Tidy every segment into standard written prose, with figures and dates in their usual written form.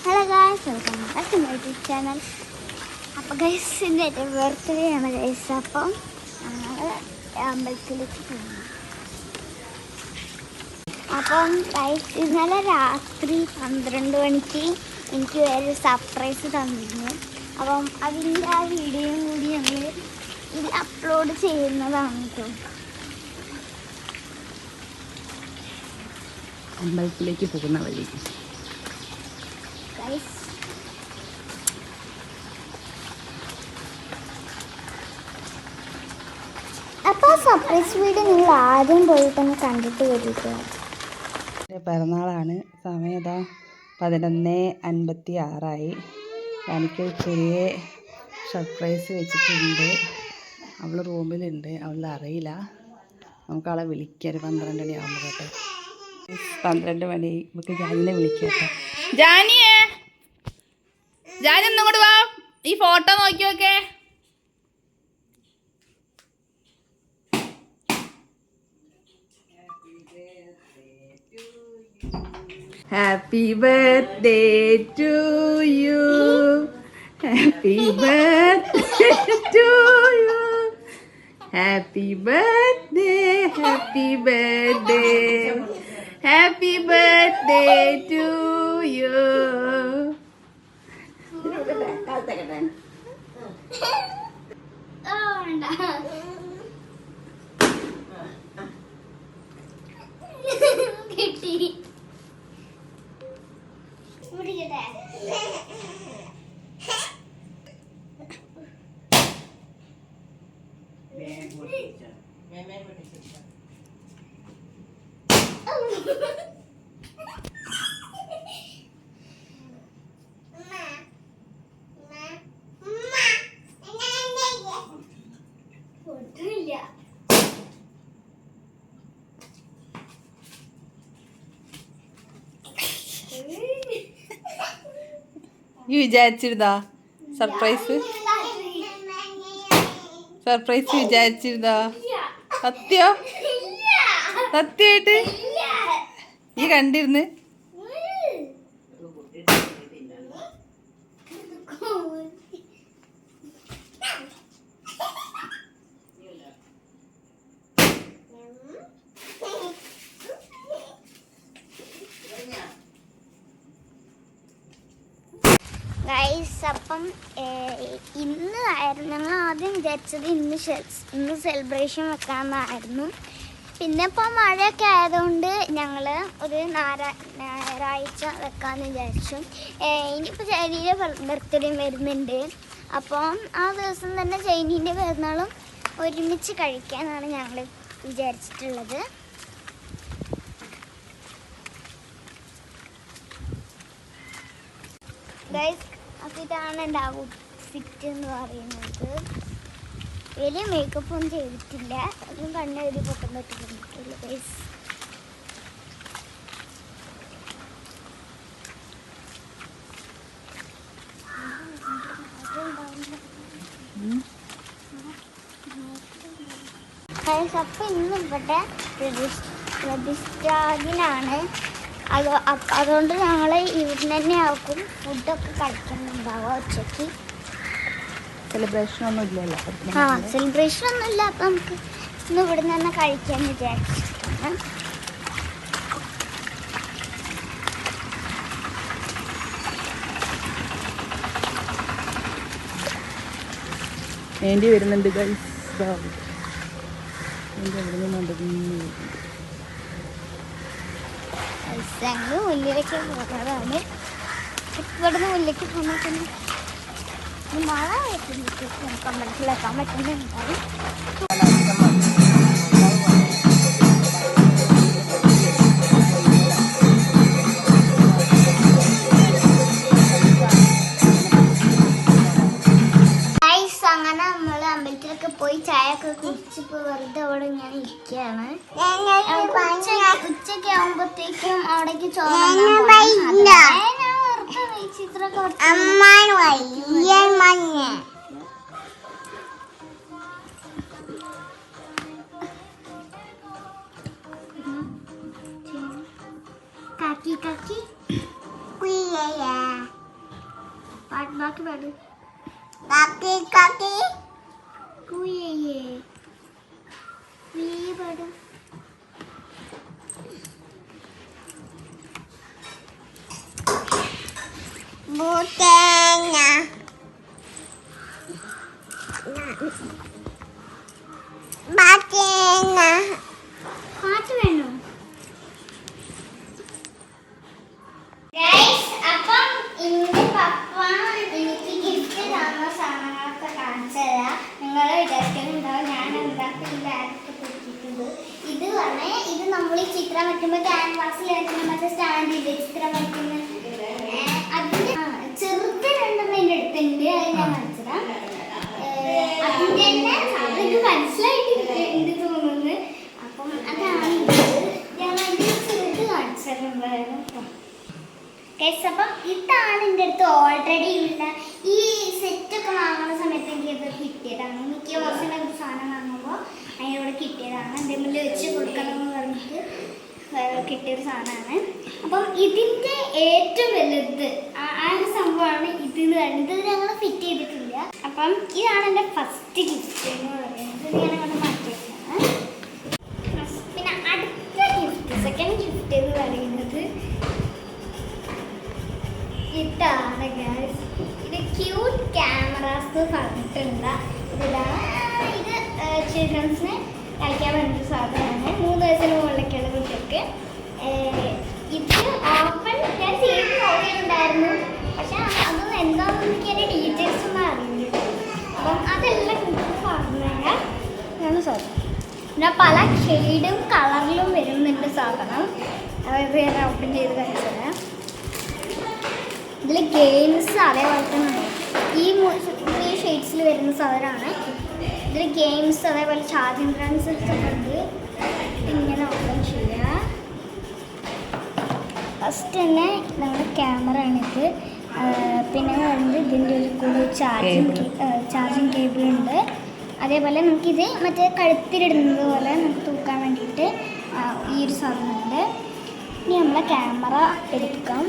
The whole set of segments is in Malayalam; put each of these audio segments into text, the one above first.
Hello guys, welcome back to my YouTube channel. അപ്പോൾ ഗൈസ്, ഇന്ന് എൻ്റെ ബർത്ത്ഡേ ആണ് ഗൈസ്. അപ്പം അമ്പലത്തിലേക്ക് പോകുന്നു. അപ്പം ഗൈസ്, ഇന്നലെ രാത്രി 12 മണിക്ക് എനിക്ക് വേറെ സർപ്രൈസ് തന്നിരുന്നു. അപ്പം അതിൻ്റെ ആ വീഡിയോയും കൂടി ഞങ്ങൾ ഇതിൽ അപ്ലോഡ് ചെയ്യുന്നതാണ് കേട്ടോ. അമ്പലത്തിലേക്ക് പോകുന്ന വഴി ഗൈസ്, അപ്പോൾ സർപ്രൈസ് വീഡിയോ നിങ്ങൾ ആദ്യം പോയിട്ടൊന്ന് കണ്ടിട്ട് വരിക. പിറന്നാളാണ്. സമയം 11:56. എനിക്ക് ചെറിയ സർപ്രൈസ് വെച്ചിട്ടുണ്ട്. അവൾ റൂമിലുണ്ട്, അവൾ അറിയില്ല. നമുക്കവളെ വിളിക്കാം 12 മണിയാകുമ്പോൾ കേട്ടോ. 12 മണി നമുക്ക് ജാനിനെ വിളിക്കാം കേട്ടോ. ജാനിയേ, ജാനി ഒന്നും കൂടെ വാ, ഈ ഫോട്ടോ നോക്കി നോക്കേ. Happy birthday to you. Happy birthday to you. Happy birthday, happy birthday. Happy birthday to you. ഈ വിചാരിച്ചിരുന്നാ സർപ്രൈസ് വിചാരിച്ചിരുന്നാ? സത്യമായിട്ട് ഈ കണ്ടിരുന്ന് ഗൈസ്, അപ്പം ഇന്ന് ആയിരുന്നു ഞങ്ങൾ ആദ്യം വിചാരിച്ചത് ഇന്ന് സെലിബ്രേഷൻ വെക്കാമെന്നായിരുന്നു. പിന്നെ ഇപ്പോൾ മഴയൊക്കെ ആയതുകൊണ്ട് ഞങ്ങൾ ഒരു ഞായറാഴ്ച വെക്കാമെന്ന് വിചാരിച്ചു. ഇനിയിപ്പോൾ ചൈനീൻ്റെ ബർത്ത്ഡേയും വരുന്നുണ്ട്. അപ്പം ആ ദിവസം തന്നെ ചൈനീൻ്റെ പിറന്നാളും ഒരുമിച്ച് കഴിക്കാനാണ് ഞങ്ങൾ വിചാരിച്ചിട്ടുള്ളത്. ഗൈസ്, അപ്പോൾ ഇതാണ് എൻ്റെ ഔട്ട്ഫിറ്റ് എന്ന് പറയുന്നത്. വലിയ മേക്കപ്പ് ഒന്നും ചെയ്തിട്ടില്ല, ഒന്നും കണ്ണെഴുതി പൊട്ടാൻ പറ്റില്ല ഗൈസ്. ഗൈസ്, അപ്പോൾ ഇന്ന് ഇവിടെ പ്രതിഷ്ഠാദിനാണ്. അതുകൊണ്ട് ഞങ്ങൾ ഇവിടെ തന്നെ ആക്കും ഫുഡൊക്കെ കഴിക്കുന്നുണ്ടാവുക ഉച്ചയ്ക്ക്. സെലിബ്രേഷൻ ഒന്നും ഇല്ലല്ലോ. സെലിബ്രേഷൻ ഒന്നും ഇല്ല. അപ്പം നമുക്ക് ഇന്ന് ഇവിടെ നിന്ന് തന്നെ കഴിക്കാമെന്ന് വിചാരിച്ചിട്ടാണ്. വേണ്ടി വരുന്നുണ്ട് ഗൈസ്. ഞങ്ങൾ മുല്ലിലേക്ക് പോകുന്നതാണ്. ഇവിടുന്ന് മുല്ലിലേക്ക് പോകുമ്പോൾ തന്നെ മഴ വരുമ്പോഴത്തേക്ക് നമുക്ക് അമ്പലത്തിലെത്താൻ പറ്റുന്നുണ്ടാവും. അങ്ങനെ നമ്മൾ അമ്പലത്തിലൊക്കെ പോയി ചായയൊക്കെ കുടിച്ചിപ്പോൾ വെറുതെ അവിടെ ഞാൻ ഇരിക്കുകയാണ്. ഉച്ചയ്ക്ക് ആകുമ്പോഴത്തേക്കും അവിടേക്ക് കാക്കി കാക്കി ബാക്കി പാടും. കാക്കി കാക്കി കൂയേ വീ പാടും. പാട്ട് വേണോ? അപ്പം ഇന്ന് പപ്പ എനിക്ക് ഗിഫ്റ്റ് തന്ന സാധനങ്ങളൊക്കെ കാണിച്ചു തരാം. നിങ്ങൾ വിചാരിക്കുന്നുണ്ടാവും ഞാൻ എന്താക്കി ബാഗൊക്കെ പൊട്ടിക്കുന്നത്. ഇത് പറഞ്ഞേ, ഇത് നമ്മൾ ഈ ചിത്രം വയ്ക്കുമ്പോൾ ക്യാൻവാസിൽ വയ്ക്കുന്ന മറ്റേ സ്റ്റാൻഡില്ലേ ചിത്രം വയ്ക്കുന്ന അതിന്റെ ചെറുത് രണ്ടെണ്ണം എൻ്റെ അടുത്തുണ്ട്. അത് ഞാൻ കാണിച്ചതാം. അതിൻ്റെ തന്നെ സാധനം മനസ്സിലായിട്ട് തോന്നുന്നു. അപ്പം അതാണ് ഞാൻ അതിൻ്റെ ചെറുത് കാണിച്ചിട്ടുണ്ടായിരുന്നു. അപ്പം ഇതാണ് എൻ്റെ അടുത്ത് ഓൾറെഡി ഉള്ള ഈ സെറ്റൊക്കെ വാങ്ങുന്ന സമയത്ത് എനിക്കത് കിട്ടിയതാണ്. മിക്ക ദിവസം ഒരു സാധനം വാങ്ങുമ്പോൾ അതിനോട് കിട്ടിയതാണ്. എന്തെങ്കിലും വെച്ച് കൊടുക്കണം എന്ന് പറഞ്ഞിട്ട് കിട്ടിയൊരു സാധനമാണ്. അപ്പം ഇതിൻ്റെ ഏറ്റവും വലുത് ആ ഒരു സംഭവമാണ് ഇത് എന്ന് പറയുന്നത്. ഇത് ഞങ്ങൾ ഫിറ്റ് ചെയ്തിട്ടില്ല. അപ്പം ഇതാണ് എൻ്റെ ഫസ്റ്റ് ഗിഫ്റ്റ് എന്ന് പറയുന്നത്. ഇത് ഞാൻ അങ്ങോട്ട് മാറ്റിയിട്ടാണ്. പിന്നെ അടുത്ത ഗിഫ്റ്റ്, സെക്കൻഡ് ഗിഫ്റ്റ് എന്ന് പറയുന്നത് ഇതാണ് ഗൈസ്. ഇത് ക്യൂട്ട് ക്യാമറാസ് പറഞ്ഞിട്ടുള്ള ഇതാണ്. ഇത് ചിൽഡ്രൻസിന് കളിക്കാൻ വേണ്ടിയൊരു സാധനമാണ്. 3 വയസ്സിന് മുകളിലേക്കുള്ള കുട്ടികൾക്ക്. ഇത് ഓപ്പൺ ഞാൻ ചെയ്ത് നോക്കിയിട്ടുണ്ടായിരുന്നു. പക്ഷെ അതൊന്നും എന്താണെന്ന് എനിക്ക് അതിൻ്റെ ഡീറ്റെയിൽസ് ഒന്നും അറിയില്ല. അപ്പം അതെല്ലാം കുട്ടികൾ പറഞ്ഞുതരാം. ഇതാണ് സാധനം. പിന്നെ പല ഷെയ്ഡും കളറിലും വരുന്നുണ്ട് സാധനം. അതായത് ഞാൻ ഓപ്പൺ ചെയ്ത് കഴിച്ചത്. ഇതിൽ ഗെയിംസ് അതേപോലെ തന്നെ ഈ 3 ഷെയ്ഡ്സിൽ വരുന്ന സാധനമാണ്. ഇതിൽ ഗെയിംസ് അതേപോലെ ചാർജിങ് റൺസ് ഉണ്ട്. ഇങ്ങനെ ഓപ്പൺ ചെയ്യുക. ഫസ്റ്റ് തന്നെ നമ്മുടെ ക്യാമറ ആണിത്. പിന്നെ പറയുന്നത് ഇതിൻ്റെ ഒരു കൂടെ ചാർജിങ് കേബിൾ ഉണ്ട്. അതേപോലെ നമുക്കിത് മറ്റേ കഴുത്തിലിടുന്നത് പോലെ നമുക്ക് തൂക്കാൻ വേണ്ടിയിട്ട് ഈ ഒരു സാധനമുണ്ട്. ഇനി നമ്മളെ ക്യാമറ എടുക്കാം.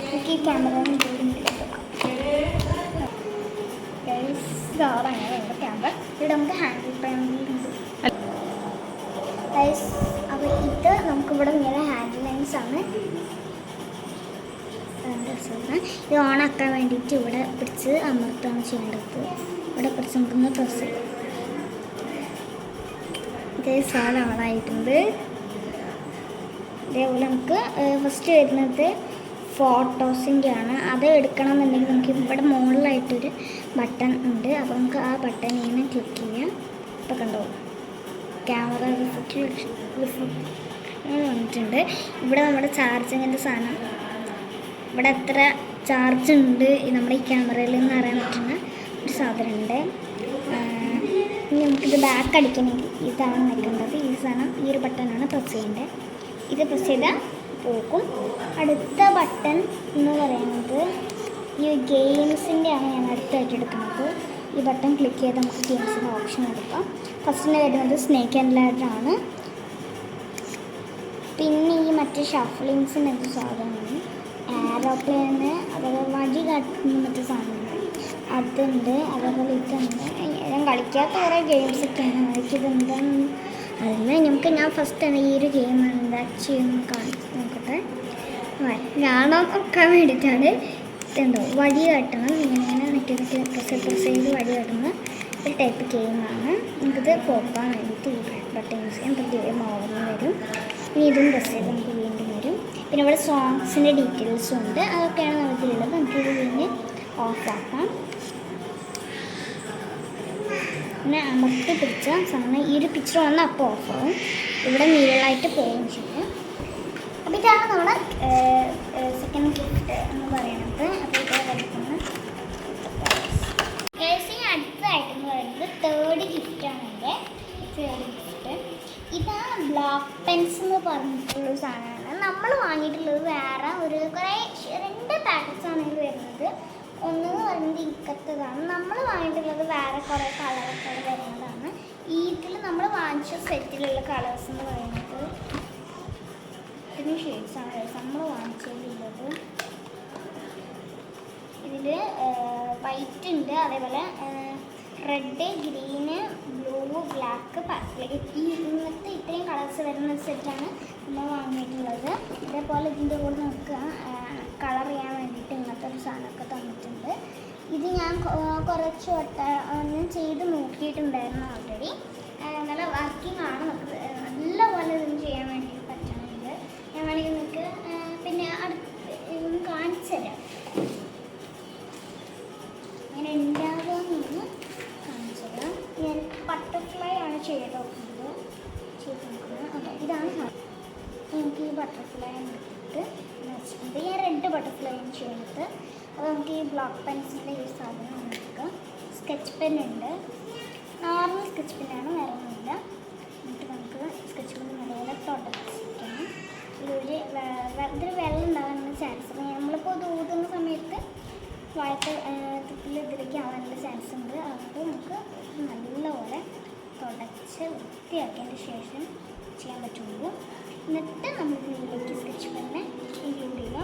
നമുക്ക് ഈ ക്യാമറ അങ്ങനെയുള്ള ക്യാമറ ഇവിടെ നമുക്ക് ഹാൻഡിൽ ചെയ്യാനുണ്ട്. അപ്പോൾ ഇത് നമുക്കിവിടെ ഇങ്ങനെ ഹാൻഡിൽ ലെൻസ് ആണ്. ഇത് ഓണാക്കാൻ വേണ്ടിയിട്ട് ഇവിടെ പിടിച്ച് അമർത്താണ് ചെയ്യേണ്ടത്. ഇവിടെ പിടിച്ച് നമുക്കൊന്ന് പ്രസ് ചെയ്യാം. ഇതേ സാധനം ഓണായിട്ടുണ്ട്. അതേപോലെ നമുക്ക് ഫസ്റ്റ് വരുന്നത് ഫോട്ടോസിൻ്റെ ആണ്. അത് എടുക്കണമെന്നുണ്ടെങ്കിൽ നമുക്ക് ഇവിടെ മുകളിലായിട്ടൊരു ബട്ടൺ ഉണ്ട്. അപ്പോൾ നമുക്ക് ആ ബട്ടൺ ഇങ്ങനെ ക്ലിക്ക് ചെയ്യാം. ഇപ്പോൾ കണ്ടോ ക്യാമറ റിഫ്ലക്ഷൻ വന്നിട്ടുണ്ട്. ഇവിടെ നമ്മുടെ ചാർജിങ്ങിൻ്റെ സാധനം, ഇവിടെ എത്ര ചാർജ് ഉണ്ട് നമ്മുടെ ഈ ക്യാമറയിൽ നിന്ന് അറിയാൻ പറ്റുന്ന ഒരു സാധനമുണ്ട്. ഇനി നമുക്കിത് ബാക്ക് അടിക്കണമെങ്കിൽ ഇതാണ് വെക്കേണ്ടത്. ഈ സാധനം ഈ ഒരു ബട്ടണാണ് പ്രസ് ചെയ്യേണ്ടത്. ഇത് പ്രസ് ചെയ്താൽ പോകും. അടുത്ത ബട്ടൺ എന്ന് പറയുന്നത് ഈ ഗെയിംസിൻ്റെ ആണ് ഞാൻ അടുത്തായിട്ട് എടുക്കുന്നത്. ഈ ബട്ടൺ ക്ലിക്ക് ചെയ്ത് നമുക്ക് ഗെയിംസിൻ്റെ ഓപ്ഷൻ എടുക്കാം. ഫസ്റ്റിന് വരുന്നത് സ്നേക്ക് ആൻഡ് ലാഡറാണ്. പിന്നെ ഈ മറ്റേ ഷഫ്ലിങ്സിൻ്റെ ഒരു സാധനമാണ്. ആരോപ്ലെയിന് അതേപോലെ വഴി കാട്ടുന്ന മറ്റേ സാധനങ്ങൾ അതുണ്ട്. അതേപോലെ ഇതുണ്ട്. ഞാൻ കളിക്കാത്ത കുറേ ഗെയിംസൊക്കെയാണ്. എനിക്കിത് എന്താണെന്ന് അറിയില്ല. ഞാൻ ഫസ്റ്റാണ് ഈ ഒരു ഗെയിം എന്താ ചെയ്യുന്നത് കാണിച്ച് നോക്കട്ടെ. കാണാൻ നോക്കാൻ വേണ്ടിയിട്ടാണ്. ഇതുണ്ടോ വഴി കാട്ടണം. ഇങ്ങനെ മറ്റേ പ്രസ് ചെയ്ത് വഴി കാട്ടുന്ന ഒരു ടൈപ്പ് ഗെയിമാണ്. നമുക്കിത് പോക്കാൻ വേണ്ടിയിട്ട് ഈ ബട്ടൺ യൂസ് ചെയ്യാം. ഇപ്പോൾ ഗെയിം ഓർമ്മ വരും. ഇനി ഇതും പ്രസ് ചെയ്ത് നമുക്ക് വീണ്ടും വരും. പിന്നെ ഇവിടെ സോങ്സിൻ്റെ ഡീറ്റെയിൽസും ഉണ്ട്. അതൊക്കെയാണ് നമുക്കിതുള്ളത്. നമുക്കിത് വീണ്ടും ഓഫാക്കാം. പിന്നെ അമർത്തി പിടിച്ച സാധനം ഈ ഒരു പിക്ചർ വന്നാൽ അപ്പോൾ ഓഫാവും. ഇവിടെ നീളമായിട്ട് പോവുകയും ചെയ്യും. അപ്പോൾ ഇതാണ് നമ്മുടെ സെക്കൻഡ് ഗിഫ്റ്റ് എന്ന് പറയുന്നത്. അപ്പോൾ ഇത് കളിക്കുന്ന അടുത്തതായിട്ടെന്ന് പറയുന്നത് തേർഡ് ഗിഫ്റ്റാണ്. എൻ്റെ തേർഡ് ഗിഫ്റ്റ് ഇതാണ് ബ്ലോക്ക് പെൻസ് എന്ന് പറഞ്ഞിട്ടുള്ളൊരു സാധനമാണ്. നമ്മൾ വാങ്ങിയിട്ടുള്ളത് വേറെ ഒരു കുറേ 2 പാക്കറ്റ്സാണ് ഇത് വരുന്നത്. ഒന്നെന്ന് പറയുന്നത് ഇക്കത്തതാണ്. നമ്മൾ വാങ്ങിയിട്ടുള്ളത് വേറെ കുറേ കളറൊക്കെ വരുന്നതാണ്. ഇതിൽ നമ്മൾ വാങ്ങിച്ച സെറ്റിലുള്ള കളേഴ്സ് എന്ന് പറയുന്നത് ഇതിന് ഷെയ്ഡ്സാണ് നമ്മൾ വാങ്ങിച്ചിട്ടുള്ളത്. ഇതിൽ വൈറ്റ് ഉണ്ട്, അതേപോലെ red, green, blue, black, purple ഇങ്ങനത്തെ ഇത്രയും കളേഴ്സ് വരുന്ന സെറ്റാണ് നമ്മൾ വാങ്ങിയിട്ടുള്ളത്. ഇതേപോലെ ഇതിൻ്റെ കൂടെ നമുക്ക് കളർ ചെയ്യാൻ വേണ്ടിയിട്ട് ഇങ്ങനത്തെ ഒരു സാധനമൊക്കെ തന്നിട്ടുണ്ട്. ഇത് ഞാൻ കുറച്ച് വട്ടം ചെയ്ത് നോക്കിയിട്ടുണ്ടായിരുന്നു ഓൾറെഡി. നല്ല വർക്കിംഗ് ആണ്, നമുക്ക് നല്ലപോലെ ഇതൊന്നും ചെയ്യാൻ വേണ്ടി പറ്റണമെങ്കിൽ ഞാൻ വേണമെങ്കിൽ നിങ്ങൾക്ക് പിന്നെ അടുത്ത് കാണിച്ചു തരാം അങ്ങനെ ഉണ്ടാകുമെന്ന് കാണിച്ചു തരാം. ഞാൻ ബട്ടർഫ്ലൈ ആണ് ചെയ്ത് നോക്കുന്നത്. അപ്പോൾ ഇതാണ് നമുക്ക് ഈ ബട്ടർഫ്ലൈ എടുത്തിട്ട് വെച്ചിട്ടുണ്ട്. ഞാൻ റെഡ് ബട്ടർഫ്ലൈ ആണ് ചെയ്യുന്നത്. അപ്പോൾ നമുക്ക് ഈ ബ്ലോക്ക് പെൻസിലിൻ്റെ ഈ സാധനം എടുക്കാം. സ്കെച്ച് പെൻ ഉണ്ട്, നോർമൽ സ്കെച്ച് പെന്നാണ്, വേറെ ഒന്നുമില്ല. എന്നിട്ട് നമുക്ക് സ്കെച്ച് പെൻ നല്ലപോലെ തുടച്ചിരിക്കണം. ഇതിൽ വെള്ളം ഉണ്ടാകാനുള്ള ചാൻസ് ഉണ്ട്. നമ്മളിപ്പോൾ ഇത് ഊതുന്ന സമയത്ത് വായത്തിൽ ഇതിലേക്ക് ആവാനുള്ള ചാൻസ് ഉണ്ട്. അതുകൊണ്ട് നമുക്ക് നല്ലപോലെ തുടച്ച് വൃത്തിയാക്കിയതിന് ശേഷം ചെയ്യാൻ പറ്റുള്ളൂ. എന്നിട്ട് നമുക്ക് ഇതിലേക്ക് സ്കെച്ച് പെന്നെ ഇൻക്ലൂഡ് ചെയ്യുക,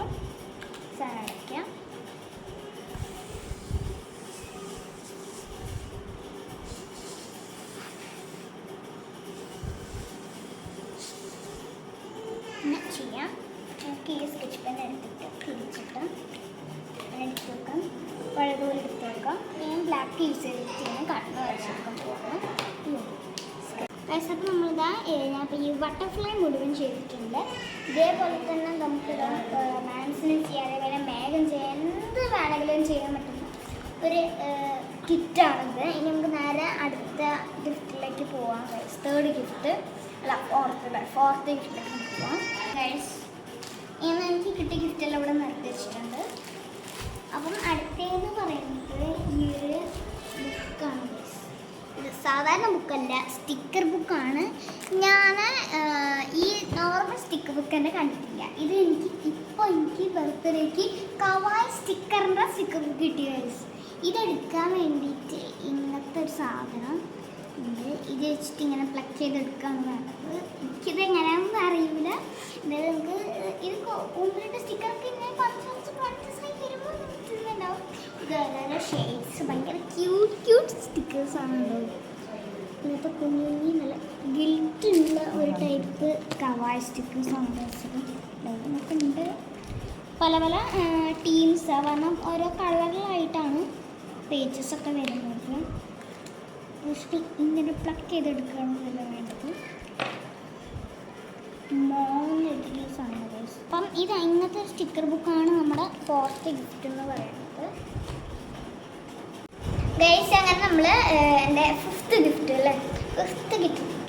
സാധനം അടയ്ക്കാം. പിന്നെ ചെയ്യാം. നമുക്ക് ഈ സ്കെച്ച് പെൻ എടുത്തിട്ട് തിരിച്ചിട്ട് എടുത്ത് വെക്കാം, പഴയതുപോലെ എടുത്ത് വെക്കാം. ഞാൻ ബ്ലാക്ക് യൂസ് ചെയ്തിട്ടാണ് കണ്ണ് വരച്ചെടുക്കാൻ പോകുന്നത്. അപ്പോൾ നമ്മളിതാ ഞാനിപ്പോൾ ഈ ബട്ടർഫ്ലൈ മുഴുവൻ ചെയ്തിട്ടുണ്ട്. ഇതേപോലെ തന്നെ നമുക്ക് മാൻസിനും ചെയ്യാം, അതേപോലെ മേഘം ചെയ്യാൻ, എന്ത് വേണമെങ്കിലും ചെയ്യാൻ പറ്റുന്ന ഒരു കിറ്റാണിത്. ഇനി നമുക്ക് നേരെ അടുത്ത ഗിഫ്റ്റിലേക്ക് പോവാം. തേർഡ് ഗിഫ്റ്റ് അല്ല ഫോർത്ത് ഗിഫ്റ്റിലേക്ക് പോവാം. ഇന്ന് എനിക്ക് കിട്ടിയ ഗിഫ്റ്റെല്ലാം ഇവിടെ നിർത്തി വെച്ചിട്ടുണ്ട്. അപ്പം അടുത്തതെന്ന് പറയുന്നത് ഈ ഒരു ബുക്കാണ്. ഇത് സാധാരണ ബുക്കല്ല, സ്റ്റിക്കർ ബുക്കാണ്. ഞാൻ ഈ നോർമൽ സ്റ്റിക്കർ ബുക്ക് തന്നെ കണ്ടിട്ടില്ല. ഇത് എനിക്ക് ബർത്ത്ഡേക്ക് കവായ് സ്റ്റിക്കറിൻ്റെ സ്റ്റിക്കർ ബുക്ക് കിട്ടിയ ഗൈസ്. ഇതെടുക്കാൻ വേണ്ടിയിട്ട് ഇങ്ങനത്തെ ഒരു സാധനം ഉണ്ട്. ഇത് വെച്ചിട്ട് ഇങ്ങനെ പ്ലഗ് ചെയ്തെടുക്കുകയാണ് വേണ്ടത്. എനിക്കിത് എങ്ങനെയാണെന്ന് അറിയില്ല. അതായത് നമുക്ക് ഇത് ഒന്ന് സ്റ്റിക്കറൊക്കെ ഇങ്ങനെ കുറച്ച് പ്രാക്ടീസായി വരുമ്പോൾ നമുക്ക് ഇതുണ്ടാവും. ഇത് ഓരോരോ ഷെയ്ഡ്സ് ഭയങ്കര ക്യൂട്ട് സ്റ്റിക്കേഴ്സാണ് ഉണ്ടാവും. ഇങ്ങനത്തെ കുഞ്ഞു നല്ല ഗിൽറ്റുള്ള ഒരു ടൈപ്പ് കവായ് സ്റ്റിക്കേഴ്സാണ് വെച്ചത്. നമുക്ക് ഉണ്ട് പല പല ടീംസ്, കാരണം ഓരോ കളറിലായിട്ടാണ് പേജസൊക്കെ വരുന്നത്. ജസ്റ്റ് ഇങ്ങനെ പ്ലഗ് ചെയ്തെടുക്കുകയാണെന്നല്ല വേണ്ടത്. മോനെതിരീസാണ് ഗൈസ്. അപ്പം ഇത് ഇങ്ങനത്തെ സ്റ്റിക്കർ ബുക്കാണ് നമ്മുടെ ഫോർത്ത് ഗിഫ്റ്റ് എന്ന് പറയുന്നത് ഗൈസ്. അങ്ങനെ നമ്മൾ എൻ്റെ ഫിഫ്ത്ത്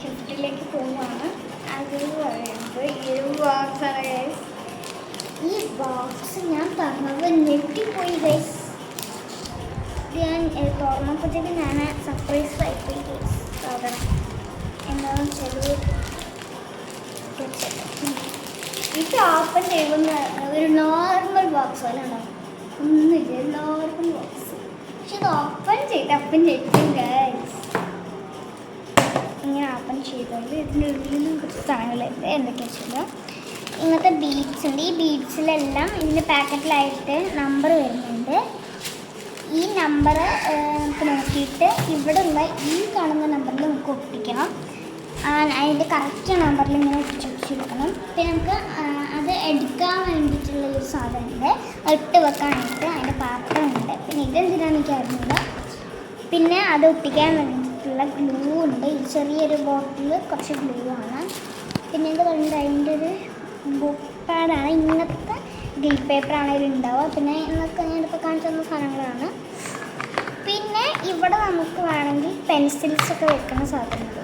ഗിഫ്റ്റിലേക്ക് പോവുകയാണ്. അത് പറയുന്നത് ഈ ഒരു ബോക്സാണ് ഗൈസ്. ഈ ബോക്സ് ഞാൻ പറഞ്ഞത് ഞെട്ടിപ്പോയി ഗൈസ്. ഞാൻ തുറന്നപ്പോഴത്തേക്ക് ഞാൻ സർപ്രൈസ് ആയിപ്പോയി ഗൈസ്. സാധനം എന്താണെന്ന് വെച്ചാൽ ഇത് ഓപ്പൺ ചെയ്യുന്ന ഒരു നോർമൽ ബോക്സ് പോലെ ഉണ്ടാവും, ഒന്നുമില്ല, നോർമൽ ബോക്സ്. പക്ഷെ ഇത് ഓപ്പൺ ഞെട്ടും ഗൈസ്. ഇങ്ങനെ ഓപ്പൺ ചെയ്തോണ്ട് ഇതിൻ്റെ ഉള്ളിൽ നിന്നും കുറച്ച് സാധനങ്ങളുണ്ട്. എന്തൊക്കെയാ വെച്ചാൽ ഇങ്ങനത്തെ ബീഡ്സ് ഉണ്ട്. ഈ ബീഡ്സിലെല്ലാം ഇതിൻ്റെ പാക്കറ്റിലായിട്ട് നമ്പർ വരുന്നുണ്ട്. ഈ നമ്പർ നമുക്ക് നോക്കിയിട്ട് ഇവിടെയുള്ള ഈ കാണുന്ന നമ്പറിൽ നമുക്ക് ഒട്ടിക്കണം. അതിൻ്റെ കറക്റ്റ് നമ്പറിൽ ഇങ്ങനെ ഒട്ടിച്ചെടുക്കണം. പിന്നെ നമുക്ക് അത് എടുക്കാൻ വേണ്ടിയിട്ടുള്ള ഒരു സാധനമുണ്ട്, ഇട്ട് വെക്കാനായിട്ട് അതിൻ്റെ പാത്രമുണ്ട്. പിന്നെ ഇതെന്തിനാണെന്ന് എനിക്ക് അറിയില്ല. പിന്നെ അത് ഒട്ടിക്കാൻ വേണ്ടിയിട്ടുള്ള ഗ്ലൂ ഉണ്ട്. ഈ ചെറിയൊരു ബോട്ടിൽ കുറച്ച് ഗ്ലൂ ആണ്. പിന്നെ ഇത് കണ്ടിട്ട് അതിൻ്റെ ഒരു ബുക്ക് പാഡാണ്. ഇങ്ങനത്തെ ഗ്ലീ പേപ്പറാണ് ഇതിലുണ്ടാവുക. പിന്നെ എന്നൊക്കെ ഞാനിപ്പോൾ കാണിച്ചു തന്ന സാധനങ്ങളാണ്. പിന്നെ ഇവിടെ നമുക്ക് വേണമെങ്കിൽ പെൻസിൽസൊക്കെ വെക്കുന്ന സാധനങ്ങൾ,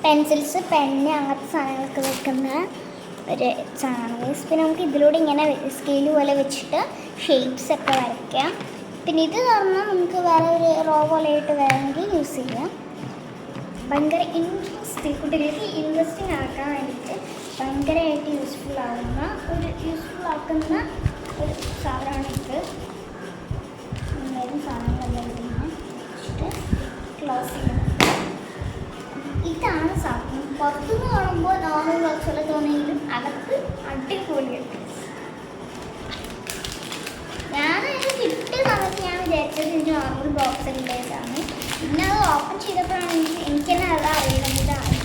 പെൻസിൽസ്, പെന്ന്, അങ്ങനത്തെ സാധനങ്ങളൊക്കെ വെക്കുന്ന ഒരു സാധനമാണ്. പിന്നെ നമുക്ക് ഇതിലൂടെ ഇങ്ങനെ സ്കെയിൽ പോലെ വെച്ചിട്ട് ഷേപ്സൊക്കെ വരയ്ക്കാം. പിന്നെ ഇത് പറഞ്ഞാൽ നമുക്ക് വേറെ ഒരു റോ പോലെയായിട്ട് വേണമെങ്കിൽ യൂസ് ചെയ്യാം. ഭയങ്കര കുട്ടികൾക്ക് ഇൻട്രസ്റ്റിംഗ് ആക്കാൻ വേണ്ടിയിട്ട് ഭയങ്കരമായിട്ട് യൂസ്ഫുൾ ആക്കുന്ന ഒരു സാധനമാണ് ഇത്. സാധനങ്ങളെല്ലാം ഇതിനെ വെച്ചിട്ട് ക്ലോസ് ചെയ്യണം. ഇതാണ് സാധനം. പുറത്തുനിന്ന് കാണുമ്പോൾ നോർമൽ ബോക്സ് പോലെ തോന്നിയെങ്കിലും അകത്ത് അടിപൊളിയാണ്. ഞാൻ ഒരു ബോക്സ് ഉണ്ടായതാണ്. പിന്നെ അത് ഓപ്പൺ ചെയ്തപ്പോഴാണ് എനിക്ക് തന്നെ അത് അറിയുന്നതാണ്.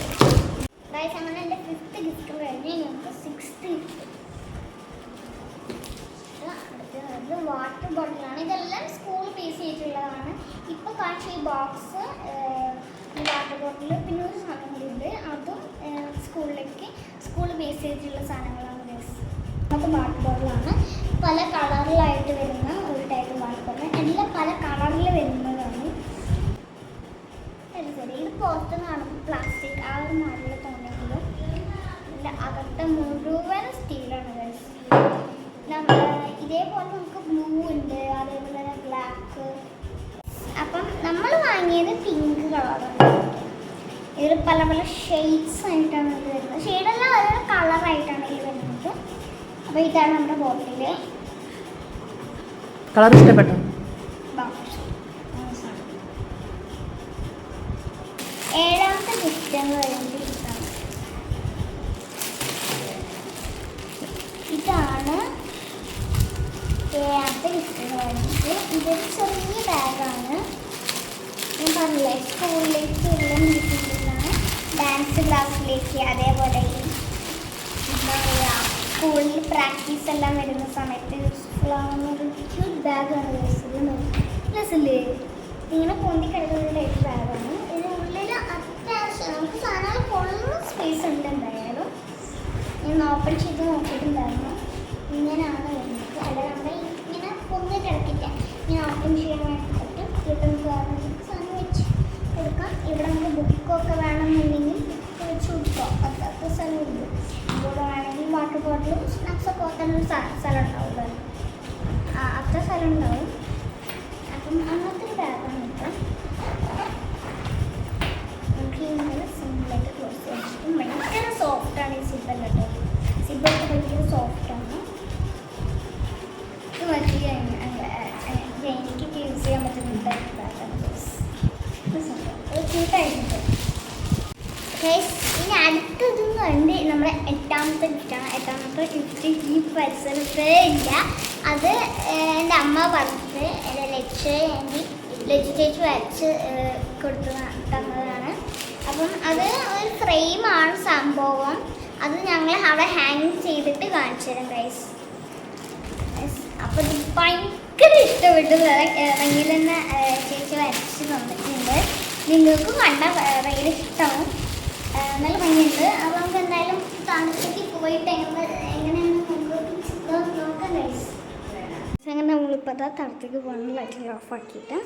ഗൈസ് അങ്ങനെ എൻ്റെ 5th ഗിഫ്റ്റ് കഴിഞ്ഞ് ഞങ്ങൾക്ക് 6th ഗിഫ്റ്റ്. അടുത്തത് വാട്ടർ ബോട്ടിലാണ്. ഇതെല്ലാം സ്കൂൾ ബേസ് ചെയ്തിട്ടുള്ളതാണ്. ഇപ്പോൾ കാണിച്ച ഈ ബോക്സ് വാട്ടർ ബോട്ടിൽ പിന്നെ ഒരു സാധനം കൂടി ഉണ്ട്. അതും സ്കൂൾ ബേസ് ചെയ്തിട്ടുള്ള സാധനങ്ങളാണ് ഗൈസ്. അത് വാട്ടർ ബോട്ടിലാണ്. പല കളറിലായിട്ട് വരുന്ന ഒരു ടൈപ്പ് വാട്ടർ ബോട്ടിൽ. എല്ലാം പല കളറിൽ വരുന്നതാണ്. ശരി, ഇത് പുറത്ത് കാണുമ്പോൾ പ്ലാസ്റ്റിക് ആ ഒരു മാറിൽ തോന്നെങ്കിലും ഇതിൻ്റെ അകത്തെ മുഴുവൻ സ്റ്റീലാണ് ഗൈസ്. ഇതേപോലെ നമുക്ക് ബ്ലൂ ഉണ്ട്, അതേപോലെ തന്നെ ബ്ലാക്ക്. അപ്പം നമ്മൾ വാങ്ങിയത് പിങ്ക് കളറാണ്. ഇതിൽ പല പല ഷെയ്ഡ്സ് ആയിട്ടാണ് ഇത് വരുന്നത്. ഷെയ്ഡെല്ലാം ഓരോ കളറായിട്ടാണ് ഇത് വരുന്നത്. അപ്പോൾ ഇതാണ് നമ്മുടെ ബോട്ടിൽ. കളർ ഇഷ്ടപ്പെട്ടോ? ഏഴാമത്തെ ഗിഫ്റ്റ് എന്ന് പറയുന്നത് ഇതാണ് ഏഴാമത്തെ ഗിഫ്റ്റ് എന്ന് പറയുന്നത്. ഇതൊരു ചെറിയ ബാഗാണ്. ഞാൻ പറഞ്ഞില്ലേ സ്കൂളിലേക്ക് എല്ലാം കിട്ടിയിട്ടുള്ളതാണ്. ഡാൻസ് ക്ലാസ്സിലേക്ക്, അതേപോലെ എന്താ പറയുക സ്കൂളിൽ പ്രാക്ടീസ് എല്ലാം വരുന്ന സമയത്ത് യൂസ്ഫുൾ ആവുന്ന ഒരു ക്യൂട്ട് ബാഗാണ് രസമില്ലേ? ഇങ്ങനെ പൊന്തി കിടക്കുന്ന ടൈപ്പ് ബാഗാണ്. ഇതിനുള്ളിൽ അത്യാവശ്യം നമുക്ക് സാധനങ്ങൾ കൊള്ളുന്ന സ്പേസ് ഉണ്ട്. എന്തായാലും ഞാൻ ഓപ്പൺ ചെയ്ത് നോക്കിയിട്ടുണ്ടായിരുന്നു. ഇങ്ങനെയാണ് വരുന്നത്. അല്ല നമ്മൾ ഇങ്ങനെ പൊന്തി കിടക്കില്ല, ഇങ്ങനെ ഓപ്പൺ ചെയ്യാൻ വേണ്ടിയിട്ട് ഇവിടെ നമുക്ക് സാധനം വെച്ച് കൊടുക്കാം. ഇവിടെ നമുക്ക് ബുക്കൊക്കെ വേണമെന്നുണ്ടെങ്കിൽ വെച്ച് കൊടുക്കാം. അത്ര സ്ഥലമുണ്ട്. ഇവിടെ വേണമെങ്കിൽ വാട്ടർ ബോട്ടിലും സ്നാക്സൊക്കെ വെക്കാനൊരു സ്ഥലം ഉണ്ടാവും. അത്ര സ്ഥലം ഉണ്ടാവും. അപ്പം അങ്ങനത്തെ ഒരു ബാഗാണ് ഇപ്പം. നമുക്ക് ഇങ്ങനെ സിമ്പിളായിട്ട് ക്ലോസ് ചെയ്യാൻ ഭയങ്കര സോഫ്റ്റാണ് ഈ സിബല്ല കേട്ടോ. സിബൊക്കെ ഭയങ്കര സോഫ്റ്റാണ്. ഇത് വലിയ എനിക്കൊക്കെ യൂസ് ചെയ്യാൻ പറ്റുന്ന ബാഗാണ്. ക്യൂട്ടായിട്ടുണ്ട്. ഇനി അടുത്തതെന്ന് പറഞ്ഞ് നമ്മുടെ 8ാമത്തെ ഗിഫ്റ്റാണ്. 8ാമത്തെ ഗിഫ്റ്റ് ഈ പരിസരത്ത് ഇല്ല. അത് എൻ്റെ അമ്മ പറഞ്ഞത് എൻ്റെ ലച്ചു ചേച്ചി വരച്ച് തന്നതാണ്. അപ്പം അത് ഒരു ഫ്രെയിമാണ് സംഭവം. അത് ഞങ്ങൾ അവിടെ ഹാങ് ചെയ്തിട്ട് കാണിച്ചു തരാം ഗൈസ്. അപ്പം ഇത് ഭയങ്കര ഇഷ്ടപ്പെട്ടു. ഇറങ്ങിൽ തന്നെ ചേച്ചി വരച്ച് തന്നിട്ടുണ്ട്. നിങ്ങൾക്കും കണ്ടാൽ ഭയങ്കര ഇഷ്ടമാവും. നല്ല ഭംഗിയുണ്ട്. അപ്പോൾ നമുക്ക് എന്തായാലും തണുപ്പേക്ക് പോയിട്ട് എങ്ങനെയാണ് നോക്കാം ഗൈസ്. അങ്ങനെ നമ്മളിപ്പോൾ അതാ തണുത്തേക്ക് പോകണം. ലൈറ്റ് ഓഫാക്കിയിട്ട്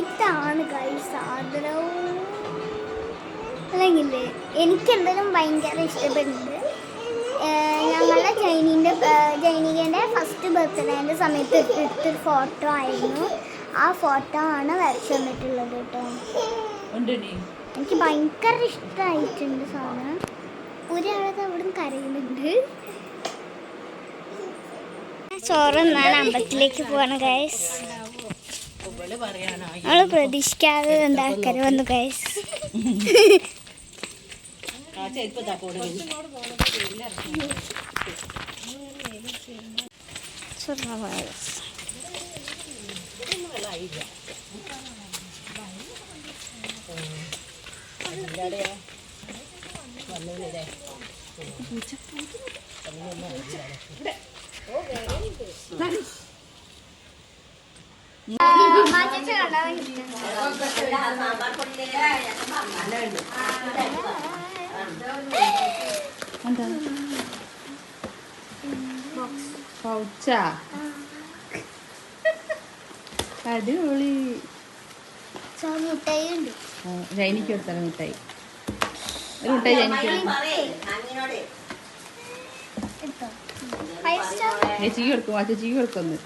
ഇതാണ് ഗൈസ് സാധനവും. അല്ലെങ്കിൽ എനിക്കെന്തായാലും ഭയങ്കര ഇഷ്ടപ്പെടുന്നുണ്ട്. ഞങ്ങളുടെ ജൈനികൻ്റെ ഫസ്റ്റ് ബർത്ത്ഡേൻ്റെ സമയത്ത് എടുത്തൊരു ഫോട്ടോ ആയിരുന്നു. ആ ഫോട്ടോ ആണ് വരച്ചു തന്നിട്ടുള്ളത് കേട്ടോ. എനിക്ക് ഭയങ്കര ഇഷ്ടമായിട്ടുണ്ട് സാധനം. ഒരാളത് അവിടെ കരയുന്നുണ്ട്. ചോറ് എന്നാണ് അമ്പലത്തിലേക്ക് പോവാണ് ഗൈസ്. നമ്മള് പ്രതീക്ഷിക്കാതെ എന്താക്കര വന്നു ഗൈസ്. അടിപൊളി. മുട്ടായി ഉണ്ട്. ജൈനിക്ക് കൊടുത്താലോ മുട്ടായി? ഒരു മുട്ടായി ജൈനിക്ക് ചേച്ചിക്ക് കൊടുക്കും. ആ ചേച്ചിക്ക് കൊടുക്കുന്നു.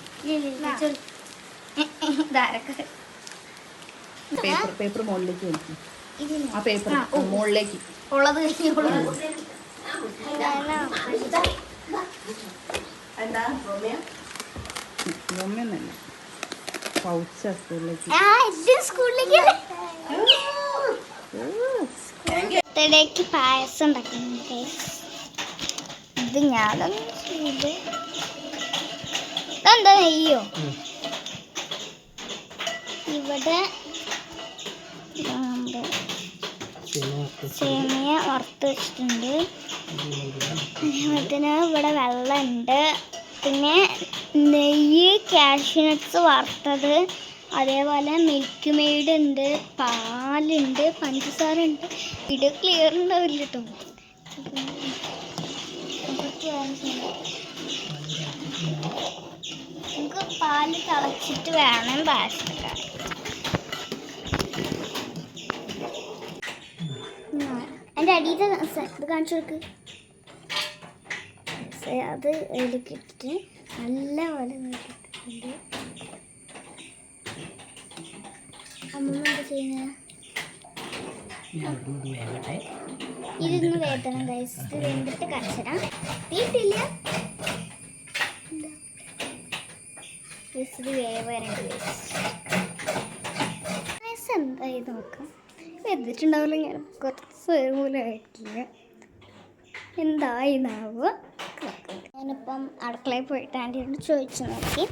പേപ്പർ മുകളിലേക്ക് വെക്കും. ആ പേപ്പർ മുകളിലേക്ക് ഉള്ളത് റോമയൊന്നല്ല, പൗച്ച സ്കൂളിലേക്ക്. ബർത്ത്ഡേക്ക് പായസം ഉണ്ടാക്കുന്നുണ്ട്. ഇത് ഞാനൊന്നും ചെയ്ത് ഇതെന്താ നെയ്യോ? ഇവിടെ സേമിയ വറുത്ത് വെച്ചിട്ടുണ്ട്. അതേപോലെ തന്നെ ഇവിടെ വെള്ളമുണ്ട്, പിന്നെ നെയ്യ്, കാഷ്യൂനട്ട്സ് വറുത്തത്, അതേപോലെ മിൽക്ക് മെയ്ഡ് ഉണ്ട്, പാലുണ്ട്, പഞ്ചസാര ഉണ്ട്. വീഡിയോ ക്ലിയർ ഉണ്ടാവില്ല കേട്ടോ. നമുക്ക് പാല് തിളച്ചിട്ട് വേണം പായസക്കാർ. എൻ്റെ അടിയിലത്തെ ഇത് കാണിച്ചു കൊടുക്ക്. അത് അതിലേക്ക് ഇട്ടിട്ട് നല്ല പോലെ ഇട്ടിട്ടുണ്ട്. അമ്മ എന്താ ചെയ്യുന്നത്? ഇതൊന്ന് വേദന കഴിച്ചിട്ട് വെന്തിട്ട് കരച്ചരാം. വീട്ടില്ല ഇത് വേവരണ്ട്. പായസം എന്തായി നോക്കാം. വെന്തിട്ടുണ്ടാവില്ല, ഞാൻ കുറച്ച് പോലും ആയിട്ടില്ല. എന്തായിന്നാവുക. ഞാനിപ്പം അടുക്കളയിൽ പോയിട്ട് ആൻറ്റിയോട് ചോദിച്ചു നോക്കി.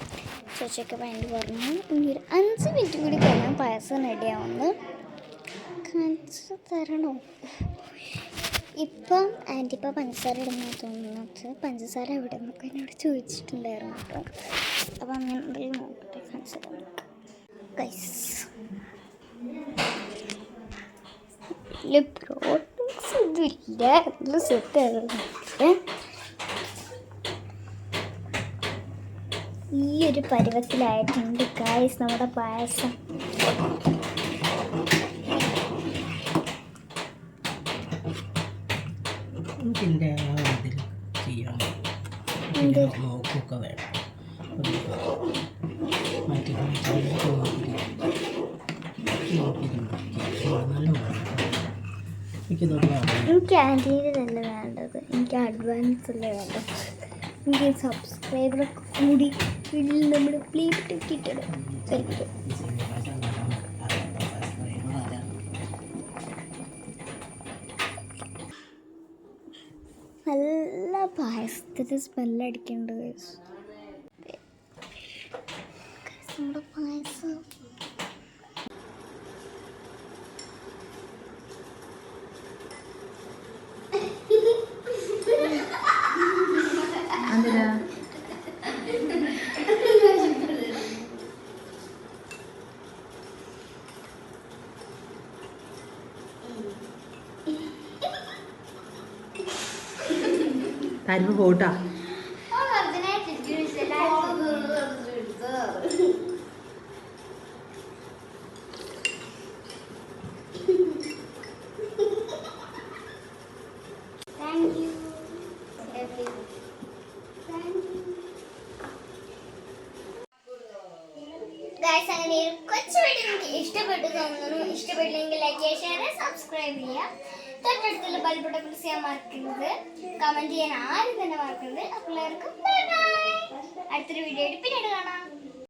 ചോദിച്ചൊക്കെ ആൻറ്റി പറഞ്ഞു ഇനി ഒരു 5 മിനിറ്റ് കൂടി കഴിഞ്ഞാൽ പായസം റെഡിയാവുന്നു. കാണിച്ചു തരണോ? ഇപ്പം ആൻറ്റി ഇപ്പം പഞ്ചസാര ഇടുന്ന തോന്നുന്നത്. പഞ്ചസാര എവിടെ നിന്നൊക്കെ എന്നോട് ചോദിച്ചിട്ടുണ്ടായിരുന്നു കേട്ടോ. അപ്പം അങ്ങനെ എന്തെങ്കിലും നോക്കട്ടെ, കാണിച്ചു തരാം ഗൈസ്. പ്രോട്ടീൻസ് ഇതില്ല, ഇതിൽ സെറ്റ് ആയിട്ട് ഈ ഒരു പരുവത്തിലായിട്ടുണ്ട് ഗൈസ് നമ്മുടെ പായസം. എനിക്ക് ആൻറ്റീരിയലല്ല വേണ്ടത്, എനിക്ക് അഡ്വാൻസ് അല്ലേ വേണ്ടത്. എനിക്ക് സബ്സ്ക്രൈബറൊക്കെ കൂടി വീട്ടിൽ നമ്മൾ പ്ലേറ്റ് കിട്ടണം. നല്ല പായസത്തിൻ്റെ സ്മെല്ലടിക്കുന്നുണ്ട് നമ്മുടെ പായസം. തരുമ്പ് പോട്ടാ. അങ്ങനെ കൊച്ചു വീഡിയോ നിങ്ങൾക്ക് ഇഷ്ടപ്പെട്ടു തോന്നുന്നു. ഇഷ്ടപ്പെട്ടില്ലെങ്കിൽ ലൈക്ക് ചെയ്യുക, ഷെയർ ചെയ്യുക, സബ്സ്ക്രൈബ് ചെയ്യുക. തൊട്ടടുത്തുള്ള ബെൽ ബട്ടൺ പ്രസ് ചെയ്യാൻ മറക്കരുത്. കമന്റ് ചെയ്യാൻ ആരും തന്നെ മറക്കരുത്. അപ്പോൾ എല്ലാവർക്കും ബൈ ബൈ. അടുത്തൊരു വീഡിയോ ആയിട്ട് പിന്നീട് കാണാം.